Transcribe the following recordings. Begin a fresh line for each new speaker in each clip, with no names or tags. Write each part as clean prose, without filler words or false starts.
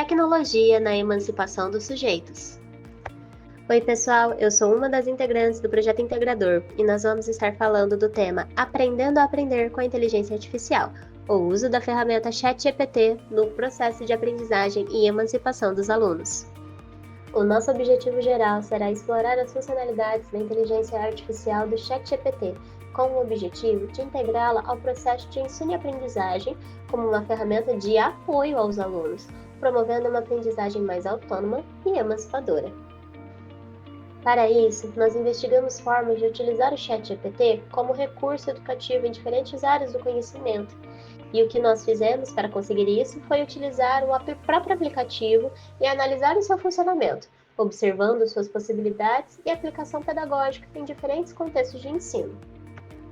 Tecnologia na emancipação dos sujeitos. Oi pessoal, eu sou uma das integrantes do Projeto Integrador e nós vamos estar falando do tema Aprendendo a Aprender com a Inteligência Artificial, o uso da ferramenta ChatGPT no processo de aprendizagem e emancipação dos alunos. O nosso objetivo geral será explorar as funcionalidades da inteligência artificial do ChatGPT, com o objetivo de integrá-la ao processo de ensino e aprendizagem como uma ferramenta de apoio aos alunos, promovendo uma aprendizagem mais autônoma e emancipadora. Para isso, nós investigamos formas de utilizar o ChatGPT como recurso educativo em diferentes áreas do conhecimento. E o que nós fizemos para conseguir isso foi utilizar o próprio aplicativo e analisar o seu funcionamento, observando suas possibilidades e aplicação pedagógica em diferentes contextos de ensino.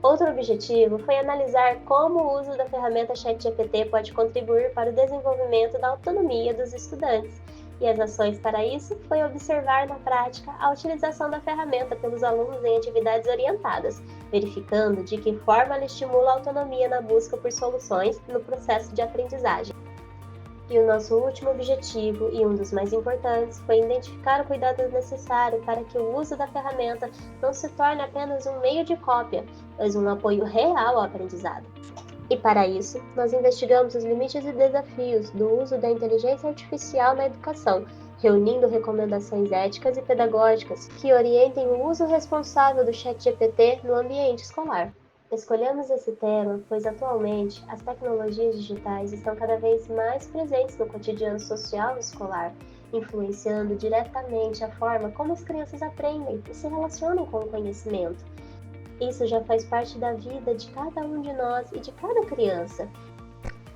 Outro objetivo foi analisar como o uso da ferramenta ChatGPT pode contribuir para o desenvolvimento da autonomia dos estudantes, e as ações para isso foi observar na prática a utilização da ferramenta pelos alunos em atividades orientadas, verificando de que forma ela estimula a autonomia na busca por soluções no processo de aprendizagem. E o nosso último objetivo, e um dos mais importantes, foi identificar o cuidado necessário para que o uso da ferramenta não se torne apenas um meio de cópia, mas um apoio real ao aprendizado. E para isso, nós investigamos os limites e desafios do uso da inteligência artificial na educação, reunindo recomendações éticas e pedagógicas que orientem o uso responsável do ChatGPT no ambiente escolar. Escolhemos esse tema pois atualmente as tecnologias digitais estão cada vez mais presentes no cotidiano social escolar, influenciando diretamente a forma como as crianças aprendem e se relacionam com o conhecimento. Isso já faz parte da vida de cada um de nós e de cada criança.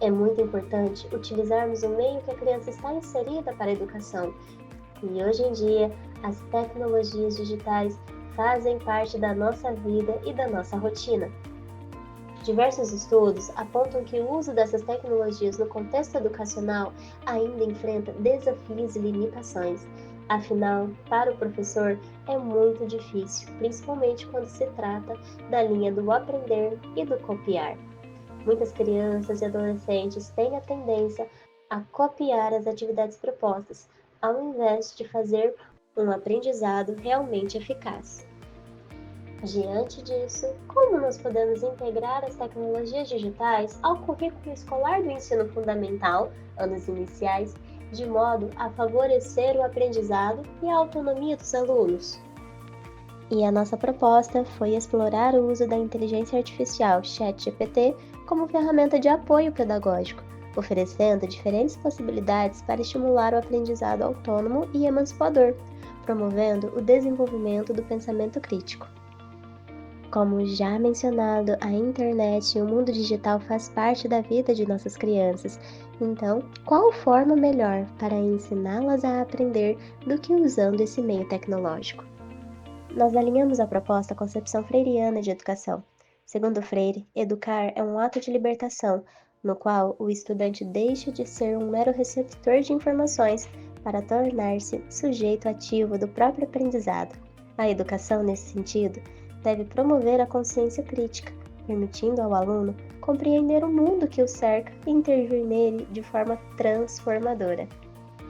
É muito importante utilizarmos o meio que a criança está inserida para a educação. E hoje em dia, as tecnologias digitais fazem parte da nossa vida e da nossa rotina. Diversos estudos apontam que o uso dessas tecnologias no contexto educacional ainda enfrenta desafios e limitações. Afinal, para o professor é muito difícil, principalmente quando se trata da linha do aprender e do copiar. Muitas crianças e adolescentes têm a tendência a copiar as atividades propostas, ao invés de fazer um aprendizado realmente eficaz. Diante disso, como nós podemos integrar as tecnologias digitais ao currículo escolar do ensino fundamental, anos iniciais, de modo a favorecer o aprendizado e a autonomia dos alunos? E a nossa proposta foi explorar o uso da inteligência artificial ChatGPT como ferramenta de apoio pedagógico, oferecendo diferentes possibilidades para estimular o aprendizado autônomo e emancipador, promovendo o desenvolvimento do pensamento crítico. Como já mencionado, a internet e o mundo digital faz parte da vida de nossas crianças. Então, qual forma melhor para ensiná-las a aprender do que usando esse meio tecnológico? Nós alinhamos a proposta à concepção freiriana de educação. Segundo Freire, educar é um ato de libertação, no qual o estudante deixa de ser um mero receptor de informações para tornar-se sujeito ativo do próprio aprendizado. A educação, nesse sentido, deve promover a consciência crítica, permitindo ao aluno compreender o mundo que o cerca e intervir nele de forma transformadora.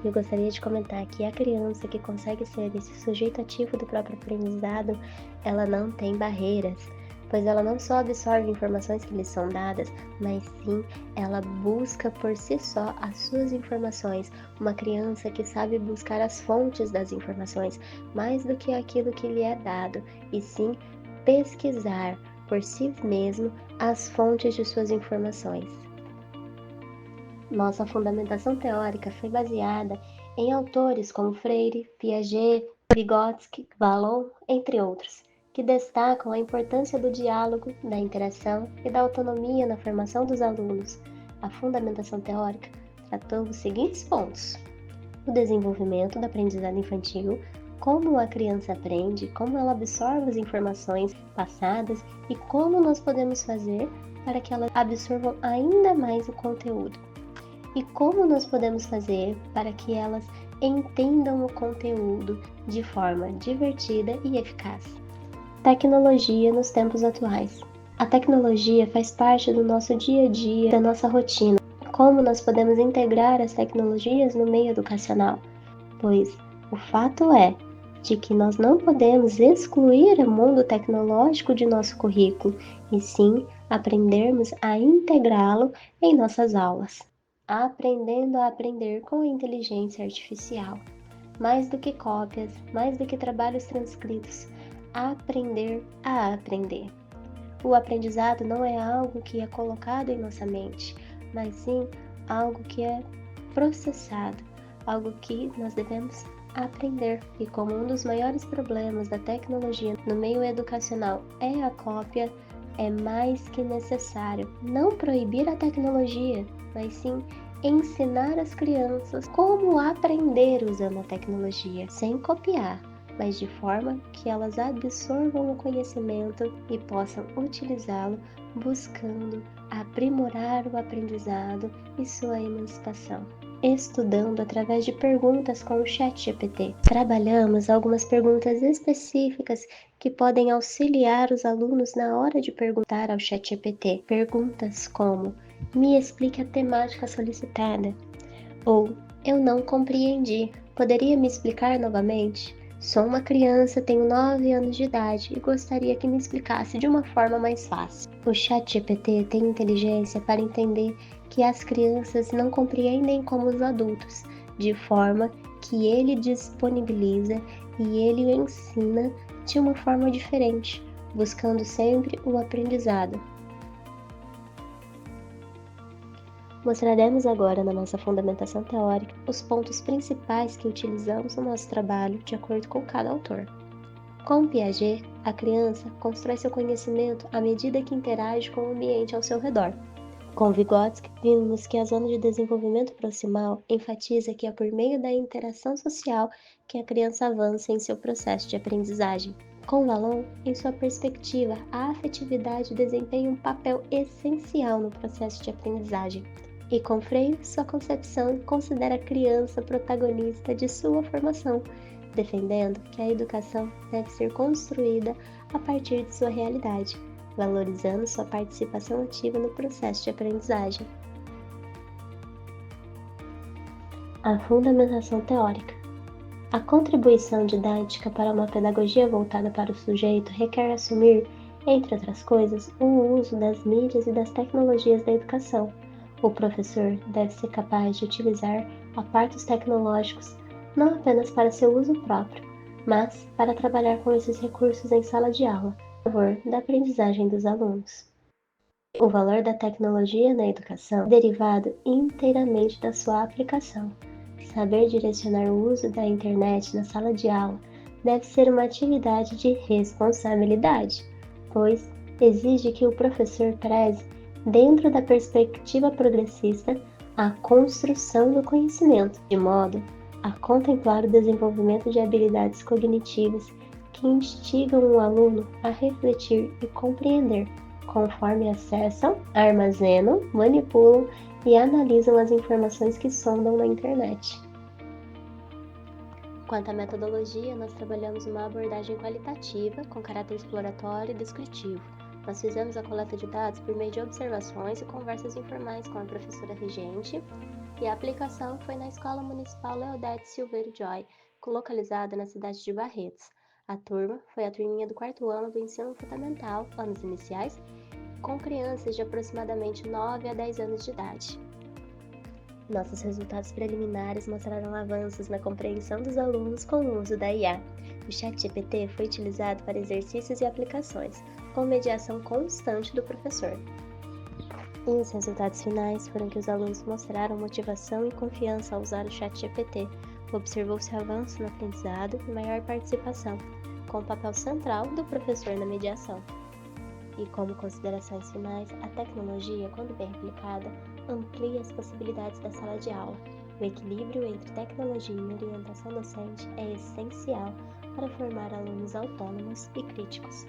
Eu gostaria de comentar que a criança que consegue ser esse sujeito ativo do próprio aprendizado, ela não tem barreiras, pois ela não só absorve informações que lhe são dadas, mas sim ela busca por si só as suas informações. Uma criança que sabe buscar as fontes das informações, mais do que aquilo que lhe é dado, e sim pesquisar por si mesmo as fontes de suas informações. Nossa fundamentação teórica foi baseada em autores como Freire, Piaget, Vygotsky, Vallon, entre outros, que destacam a importância do diálogo, da interação e da autonomia na formação dos alunos. A fundamentação teórica tratou os seguintes pontos: o desenvolvimento da aprendizagem infantil, como a criança aprende, como ela absorve as informações passadas e como nós podemos fazer para que elas absorvam ainda mais o conteúdo. E como nós podemos fazer para que elas entendam o conteúdo de forma divertida e eficaz. Tecnologia nos tempos atuais. A tecnologia faz parte do nosso dia a dia, da nossa rotina. Como nós podemos integrar as tecnologias no meio educacional? Pois o fato é de que nós não podemos excluir o mundo tecnológico de nosso currículo, e sim aprendermos a integrá-lo em nossas aulas. Aprendendo a aprender com a inteligência artificial. Mais do que cópias, mais do que trabalhos transcritos, aprender a aprender. O aprendizado não é algo que é colocado em nossa mente, mas sim algo que é processado, algo que nós devemos aprender. E como um dos maiores problemas da tecnologia no meio educacional é a cópia, é mais que necessário não proibir a tecnologia, mas sim ensinar as crianças como aprender usando a tecnologia, sem copiar, mas de forma que elas absorvam o conhecimento e possam utilizá-lo buscando aprimorar o aprendizado e sua emancipação. Estudando através de perguntas com o ChatGPT. Trabalhamos algumas perguntas específicas que podem auxiliar os alunos na hora de perguntar ao ChatGPT. Perguntas como: me explique a temática solicitada. Ou: eu não compreendi. Poderia me explicar novamente? Sou uma criança, tenho 9 anos de idade e gostaria que me explicasse de uma forma mais fácil. O ChatGPT tem inteligência para entender que as crianças não compreendem como os adultos, de forma que ele disponibiliza e ele ensina de uma forma diferente, buscando sempre o aprendizado. Mostraremos agora na nossa fundamentação teórica os pontos principais que utilizamos no nosso trabalho de acordo com cada autor. Com Piaget, a criança constrói seu conhecimento à medida que interage com o ambiente ao seu redor. Com Vygotsky, vimos que a zona de desenvolvimento proximal enfatiza que é por meio da interação social que a criança avança em seu processo de aprendizagem. Com Vallon, em sua perspectiva, a afetividade desempenha um papel essencial no processo de aprendizagem. E com Freire, sua concepção considera a criança protagonista de sua formação, defendendo que a educação deve ser construída a partir de sua realidade, valorizando sua participação ativa no processo de aprendizagem. A fundamentação teórica. A contribuição didática para uma pedagogia voltada para o sujeito requer assumir, entre outras coisas, o uso das mídias e das tecnologias da educação. O professor deve ser capaz de utilizar aparelhos tecnológicos não apenas para seu uso próprio, mas para trabalhar com esses recursos em sala de aula, a favor da aprendizagem dos alunos. O valor da tecnologia na educação é derivado inteiramente da sua aplicação. Saber direcionar o uso da internet na sala de aula deve ser uma atividade de responsabilidade, pois exige que o professor preze, dentro da perspectiva progressista, a construção do conhecimento, de modo a contemplar o desenvolvimento de habilidades cognitivas que instigam o aluno a refletir e compreender, conforme acessam, armazenam, manipulam e analisam as informações que sondam na internet. Quanto à metodologia, nós trabalhamos uma abordagem qualitativa, com caráter exploratório e descritivo. Nós fizemos a coleta de dados por meio de observações e conversas informais com a professora regente, e a aplicação foi na Escola Municipal Leodete Silveiro Joy, localizada na cidade de Barretos. A turma foi a turminha do 4º ano do ensino fundamental, anos iniciais, com crianças de aproximadamente 9 a 10 anos de idade. Nossos resultados preliminares mostraram avanços na compreensão dos alunos com o uso da IA. O ChatGPT foi utilizado para exercícios e aplicações, com mediação constante do professor. E os resultados finais foram que os alunos mostraram motivação e confiança ao usar o ChatGPT. Observou-se avanço no aprendizado e maior participação, com o papel central do professor na mediação. E como considerações finais, a tecnologia, quando bem aplicada, amplia as possibilidades da sala de aula. O equilíbrio entre tecnologia e orientação docente é essencial para formar alunos autônomos e críticos.